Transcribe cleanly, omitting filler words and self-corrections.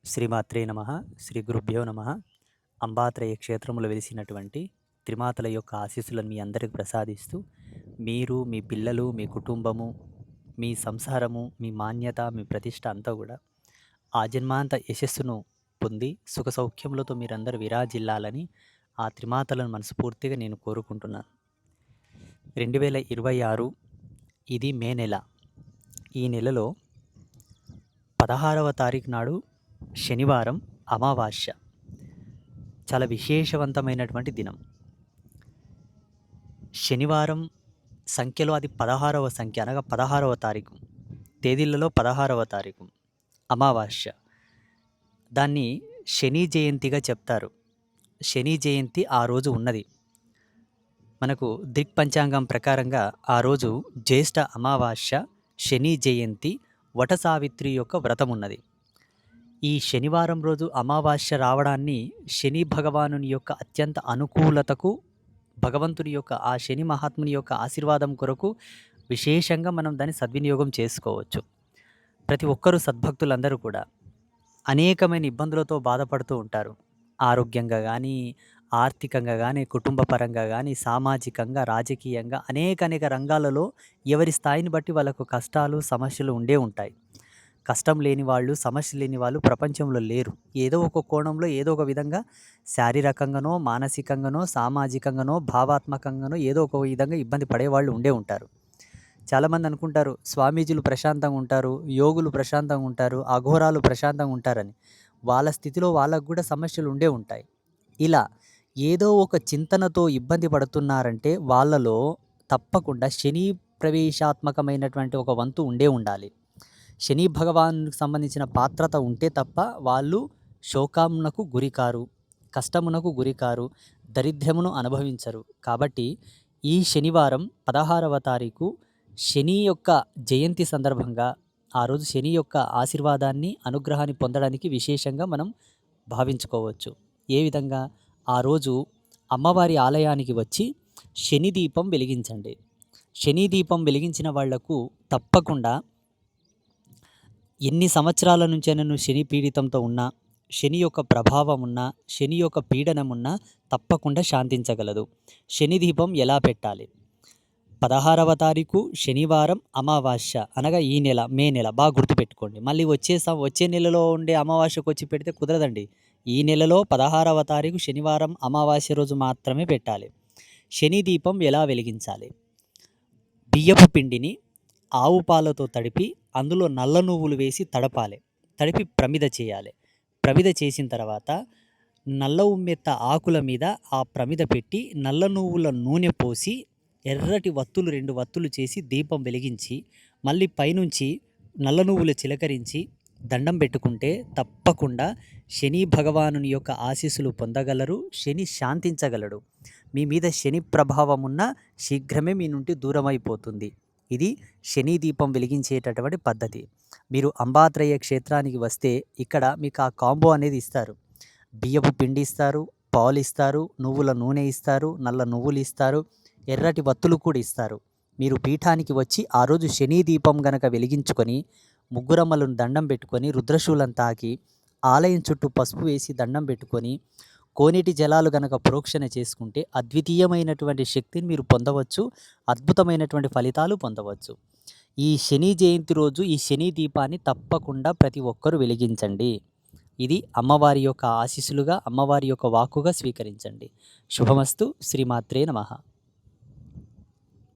శ్రీమాత్రే నమ. శ్రీ గురుభ్యో నమ. అంబాత్రయ క్షేత్రములో వెలిసినటువంటి త్రిమాతల యొక్క ఆశీస్సులను మీ అందరికి ప్రసాదిస్తూ మీరు, మీ పిల్లలు, మీ కుటుంబము, మీ సంసారము, మీ మాన్యత, మీ ప్రతిష్ట అంతా కూడా ఆ జన్మాంత యశస్సును పొంది సుఖ సౌఖ్యములతో మీరందరూ విరాజిల్లాలని ఆ త్రిమాతలను మనస్ఫూర్తిగా నేను కోరుకుంటున్నాను. 2026 ఇది మే నెల. ఈ నెలలో 16వ తారీఖు నాడు శనివారం అమావాస్య. చాలా విశేషవంతమైనటువంటి దినం. శనివారం సంఖ్యలో అది 16వ సంఖ్య, అనగా 16వ తారీఖు. తేదీలలో 16వ తారీఖు అమావాస్య. దాన్ని శని జయంతిగా చెప్తారు. శని జయంతి ఆ రోజు ఉన్నది. మనకు దిక్పంచాంగం ప్రకారంగా ఆ రోజు జ్యేష్ఠ అమావాస్య, శని జయంతి, వట సావిత్రి యొక్క వ్రతం ఉన్నది. ఈ శనివారం రోజు అమావాస్య రావడాన్ని శని భగవానుని యొక్క అత్యంత అనుకూలతకు, భగవంతుని యొక్క ఆ శని మహాత్ముని యొక్క ఆశీర్వాదం కొరకు విశేషంగా మనం దాన్ని సద్వినియోగం చేసుకోవచ్చు. ప్రతి ఒక్కరూ సద్భక్తులందరూ కూడా అనేకమైన ఇబ్బందులతో బాధపడుతూ ఉంటారు. ఆరోగ్యంగా కానీ, ఆర్థికంగా కానీ, కుటుంబ పరంగా కానీ, సామాజికంగా, రాజకీయంగా అనేక రంగాలలో ఎవరి స్థాయిని బట్టి వాళ్ళకు కష్టాలు, సమస్యలు ఉండే ఉంటాయి. కష్టం లేని వాళ్ళు, సమస్య లేని వాళ్ళు ప్రపంచంలో లేరు. ఏదో ఒక కోణంలో, ఏదో ఒక విధంగా శారీరకంగానో, మానసికంగానో, సామాజికంగానో, భావాత్మకంగానో ఏదో ఒక విధంగా ఇబ్బంది పడేవాళ్ళు ఉండే ఉంటారు. చాలామంది అనుకుంటారు స్వామీజీలు ప్రశాంతంగా ఉంటారు, యోగులు ప్రశాంతంగా ఉంటారు, అఘోరాలు ప్రశాంతంగా ఉంటారని. వాళ్ళ స్థితిలో వాళ్ళకు కూడా సమస్యలు ఉండే ఉంటాయి. ఇలా ఏదో ఒక చింతనతో ఇబ్బంది పడుతున్నారంటే వాళ్ళలో తప్పకుండా శని ప్రవేశాత్మకమైనటువంటి ఒక వంతు ఉండే ఉండాలి. శని భగవానునికి సంబంధించిన పాత్రత ఉంటే తప్ప వాళ్ళు శోకమునకు గురికారు, కష్టమునకు గురికారు, దరిద్రమును అనుభవించరు. కాబట్టి ఈ శనివారం 16వ తారీఖు శని యొక్క జయంతి సందర్భంగా ఆ రోజు శని యొక్క ఆశీర్వాదాన్ని, అనుగ్రహాన్ని పొందడానికి విశేషంగా మనం భావించుకోవచ్చు. ఏ విధంగా? ఆ రోజు అమ్మవారి ఆలయానికి వచ్చి శని దీపం వెలిగించండి. శని దీపం వెలిగించిన వాళ్లకు తప్పకుండా ఎన్ని సంవత్సరాల నుంచైనా నువ్వు శని పీడితంతో ఉన్నా, శని యొక్క ప్రభావం ఉన్నా, శని యొక్క పీడనం ఉన్నా తప్పకుండా శాంతించగలదు. శని దీపం ఎలా పెట్టాలి? 16వ తారీఖు శనివారం అమావాస్య, అనగా ఈ నెల మే నెల. బాగా గుర్తుపెట్టుకోండి. మళ్ళీ వచ్చే నెలలో ఉండే అమావాస్యకు వచ్చి పెడితే కుదరదండి. ఈ నెలలో 16వ తారీఖు శనివారం అమావాస్య రోజు మాత్రమే పెట్టాలి. శని దీపం ఎలా వెలిగించాలి? బియ్యపు పిండిని ఆవు పాలతో తడిపి అందులో నల్ల నువ్వులు వేసి తడపాలి. తడిపి ప్రమిద చేయాలి. ప్రమిద చేసిన తర్వాత నల్ల ఉమ్మెత్త ఆకుల మీద ఆ ప్రమిద పెట్టి నల్ల నువ్వుల నూనె పోసి ఎర్రటి వత్తులు 2 వత్తులు చేసి దీపం వెలిగించి మళ్ళీ పైనుంచి నల్ల నువ్వులు చిలకరించి దండం పెట్టుకుంటే తప్పకుండా శని భగవానుని యొక్క ఆశీస్సులు పొందగలరు. శని శాంతించగలడు. మీ మీద శని ప్రభావం ఉన్న శీఘ్రమే మీ నుండి దూరమైపోతుంది. ఇది శని దీపం వెలిగించేటటువంటి పద్ధతి. మీరు అంబాత్రయ క్షేత్రానికి వస్తే ఇక్కడ మీకు ఆ కాంబో అనేది ఇస్తారు. బియ్యపు పిండి ఇస్తారు, పాలు ఇస్తారు, నువ్వుల నూనె ఇస్తారు, నల్ల నువ్వులు ఇస్తారు, ఎర్రటి వత్తులు కూడా ఇస్తారు. మీరు పీఠానికి వచ్చి ఆ రోజు శని దీపం గనక వెలిగించుకొని ముగ్గురమ్మలను దండం పెట్టుకొని రుద్రశూలం తాకి ఆలయం చుట్టూ పసుపు వేసి దండం పెట్టుకొని కోనేటి జలాలు గనక ప్రోక్షణ చేసుకుంటే అద్వితీయమైనటువంటి శక్తిని మీరు పొందవచ్చు. అద్భుతమైనటువంటి ఫలితాలు పొందవచ్చు. ఈ శని జయంతి రోజు ఈ శని దీపాన్ని తప్పకుండా ప్రతి ఒక్కరూ వెలిగించండి. ఇది అమ్మవారి యొక్క ఆశీస్సులుగా, అమ్మవారి యొక్క వాక్కుగా స్వీకరించండి. శుభమస్తు. శ్రీమాత్రే నమః.